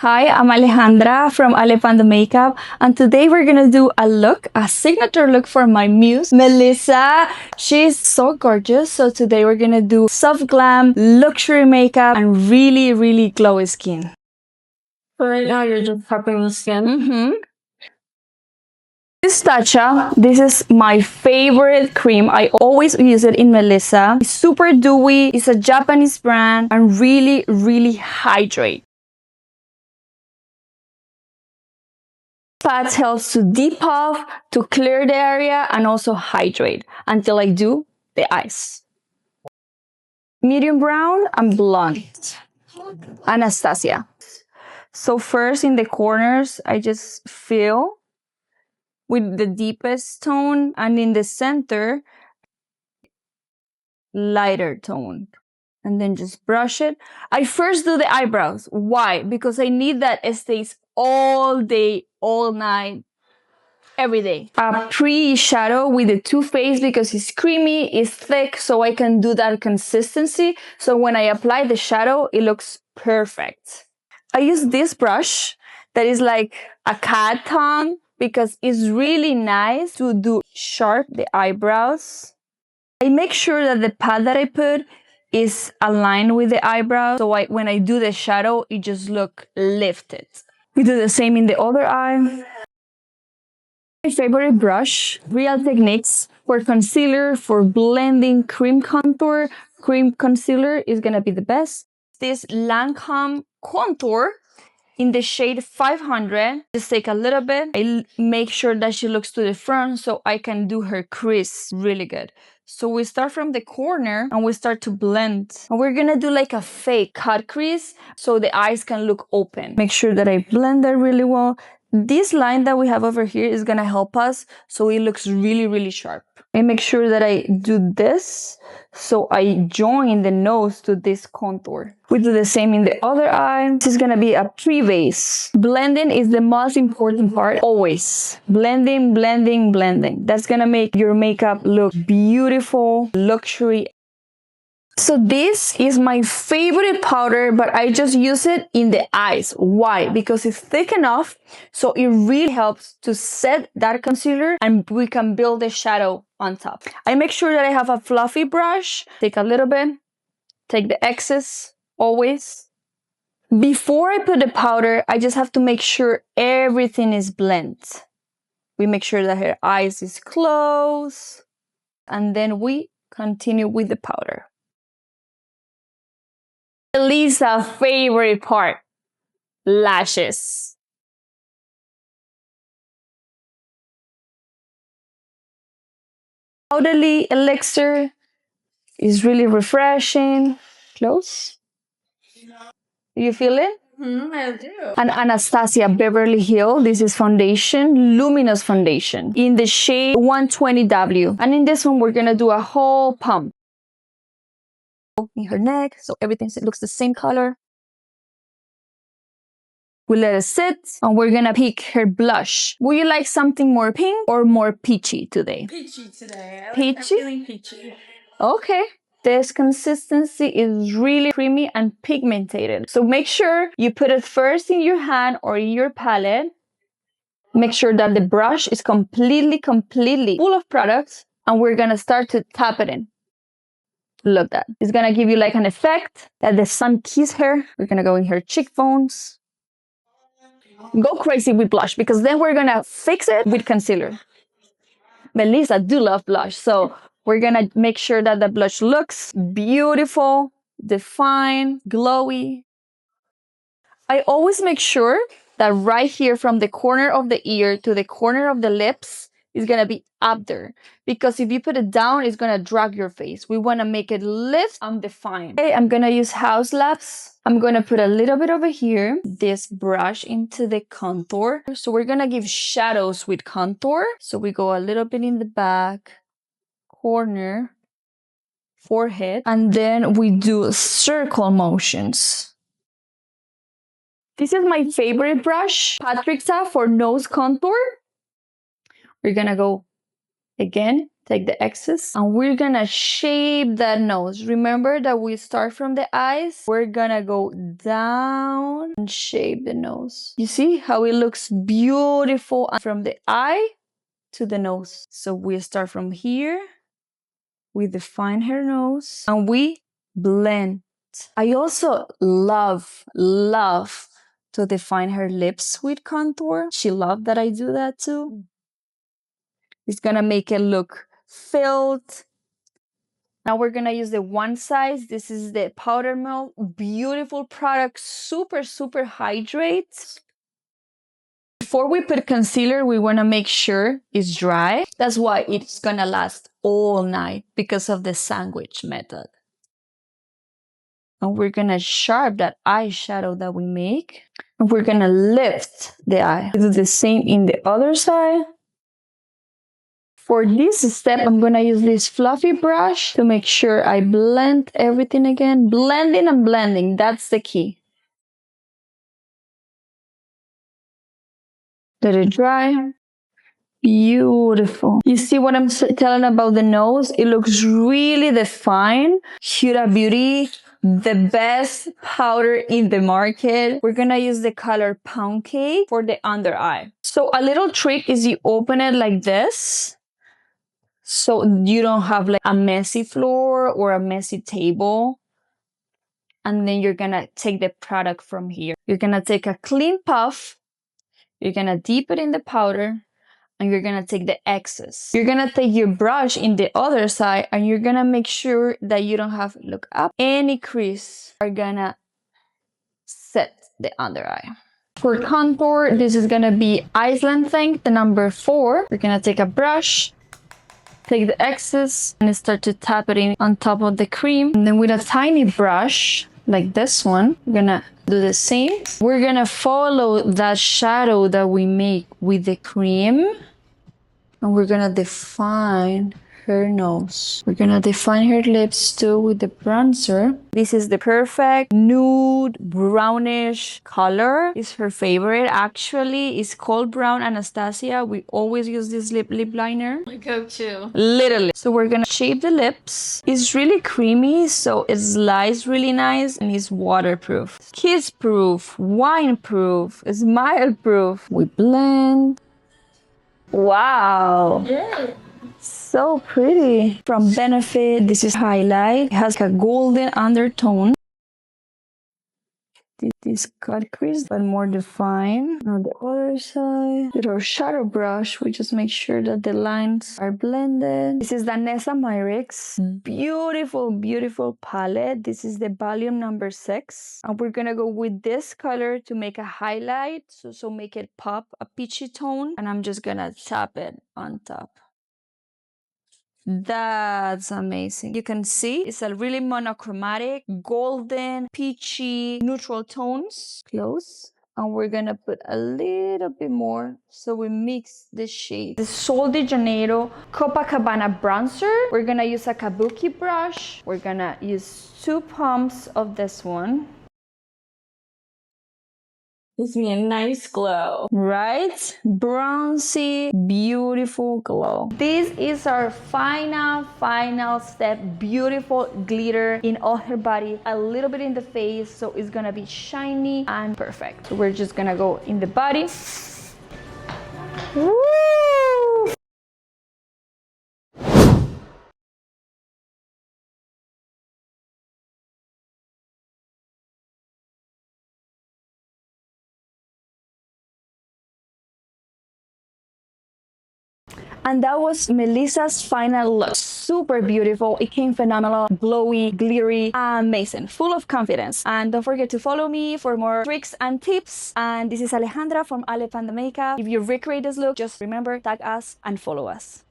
Hi, I'm Alejandra from Ale Panda Makeup, and today we're gonna do a signature look for my muse, Melissa. She's so gorgeous, so today we're gonna do soft glam, luxury makeup, and really glowy skin. So right now you're just prepping the skin. This is my favorite cream. I always use it in Melissa. It's super dewy, it's a Japanese brand, and really hydrate. Pads helps to depuff, to clear the area, and also hydrate until I do the eyes. Medium brown and blonde. Anastasia. So first in the corners, I just fill with the deepest tone, and in the center, lighter tone. And then just brush it. I first do the eyebrows. Why? Because I need that it stays all day, all night, every day. A pre-shadow with the Too Faced because it's creamy, it's thick, so I can do that consistency. So when I apply the shadow, it looks perfect. I use this brush that is like a cat tongue because it's really nice to do sharp the eyebrows. I make sure that the pad that I put is aligned with the eyebrow, so when I do the shadow, it just look lifted. We do the same in the other eye. My favorite brush, Real Techniques, for concealer, for blending cream contour. Cream concealer is gonna be the best. This Lancome contour in the shade 500. Just take a little bit. I make sure that she looks to the front so I can do her crease really good. So we start from the corner and we start to blend. And we're gonna do like a fake cut crease so the eyes can look open. Make sure that I blend that really well. This line that we have over here is gonna help us so it looks really sharp. I make sure that I do this so I join the nose to this contour. We do the same in the other eye. This is gonna be a pre-base. Blending is the most important part, always. Blending. That's gonna make your makeup look beautiful, luxury. So this is my favorite powder, but I just use it in the eyes. Why? Because it's thick enough, so it really helps to set that concealer and we can build a shadow on top. I make sure that I have a fluffy brush. Take a little bit, take the excess, always. Before I put the powder, I just have to make sure everything is blended. We make sure that her eyes is closed, and then we continue with the powder. Lisa's favorite part, lashes. Lauderdale elixir is really refreshing. Close. You feel it? I do. And Anastasia Beverly Hill, this is foundation, Luminous Foundation, in the shade 120W. And in this one, we're gonna do a whole pump. In her neck, so everything looks the same color. We let it sit, and we're gonna pick her blush. Would you like something more pink or more peachy today? Peachy today. Peachy? I'm feeling peachy. Okay. This consistency is really creamy and pigmented. So make sure you put it first in your hand or in your palette. Make sure that the brush is completely full of products, and we're gonna start to tap it in. Look that. It's gonna give you like an effect that the sun kissed her. We're gonna go in her cheekbones. Go crazy with blush because then we're gonna fix it with concealer. Melissa do love blush, so we're gonna make sure that the blush looks beautiful, defined, glowy. I always make sure that right here from the corner of the ear to the corner of the lips is gonna be up there, because if you put it down, it's gonna drag your face. We wanna make it lift and define. Okay, I'm gonna use House Labs. I'm gonna put a little bit over here, this brush into the contour. So we're gonna give shadows with contour. So we go a little bit in the back, corner, forehead, and then we do circle motions. This is my favorite brush, Patrick's for nose contour. We're gonna go again Take the excess and we're gonna shape that nose. Remember that we start from the eyes. We're gonna go down and shape the nose. You see how it looks beautiful from the eye to the nose. So we start from here. We define her nose and we blend. I also love to define her lips with contour. She loved that I do that too. It's gonna make it look filled. Now we're gonna use the one size. This is the powder milk. Beautiful product, super hydrates. Before we put concealer, we wanna make sure it's dry. That's why it's gonna last all night because of the sandwich method. And we're gonna sharpen that eyeshadow that we make. And we're gonna lift the eye. Do the same in the other side. For this step, I'm gonna use this fluffy brush to make sure I blend everything again. Blending and blending, that's the key. Let it dry. Beautiful. You see what I'm telling about the nose? It looks really defined. Huda Beauty, the best powder in the market. We're gonna use the color Pound Cake for the under eye. So a little trick is you open it like this, so you don't have like a messy floor or a messy table. And then you're gonna take the product from here. You're gonna take a clean puff. You're gonna dip it in the powder. And you're gonna take the excess. You're gonna take your brush in the other side and you're gonna make sure that you don't have, look up, any crease. Are gonna set the under eye. For contour, this is gonna be Iceland Thing, the number 4. We're gonna take a brush, take the excess, and start to tap it in on top of the cream. And then with a tiny brush, like this one, we're gonna do the same. We're gonna follow that shadow that we make with the cream. And we're gonna define her nose. We're gonna define her lips too with the bronzer. This is the perfect nude brownish color. It's her favorite actually. It's called Brown Anastasia. We always use this lip liner. My go-to. Literally. So we're gonna shape the lips. It's really creamy, so it slides really nice and it's waterproof. Kiss proof, wine proof, smile proof. We blend. Wow. Yeah. So pretty. From Benefit, this is highlight. It has a golden undertone. This cut crease, but more defined. On the other side, with our shadow brush, we just make sure that the lines are blended. This is the Nessa Myricks. Beautiful palette. This is the volume number 6. And we're gonna go with this color to make a highlight. So make it pop a peachy tone. And I'm just gonna tap it on top. That's amazing. You can see it's a really monochromatic, golden, peachy, neutral tones. Close. And we're gonna put a little bit more so we mix the shade. The Sol de Janeiro Copacabana bronzer. We're gonna use a kabuki brush. We're gonna use 2 pumps of this one. Gives me a nice glow. Right? Bronzy, beautiful glow. This is our final step. Beautiful glitter in all her body. A little bit in the face, so it's gonna be shiny and perfect. So we're just gonna go in the body. Woo! And that was Melissa's final look. Super beautiful. It came phenomenal, glowy, glittery, amazing, full of confidence. And don't forget to follow me for more tricks and tips. And this is Alejandra from Ale Panda Makeup. If you recreate this look, just remember, tag us and follow us.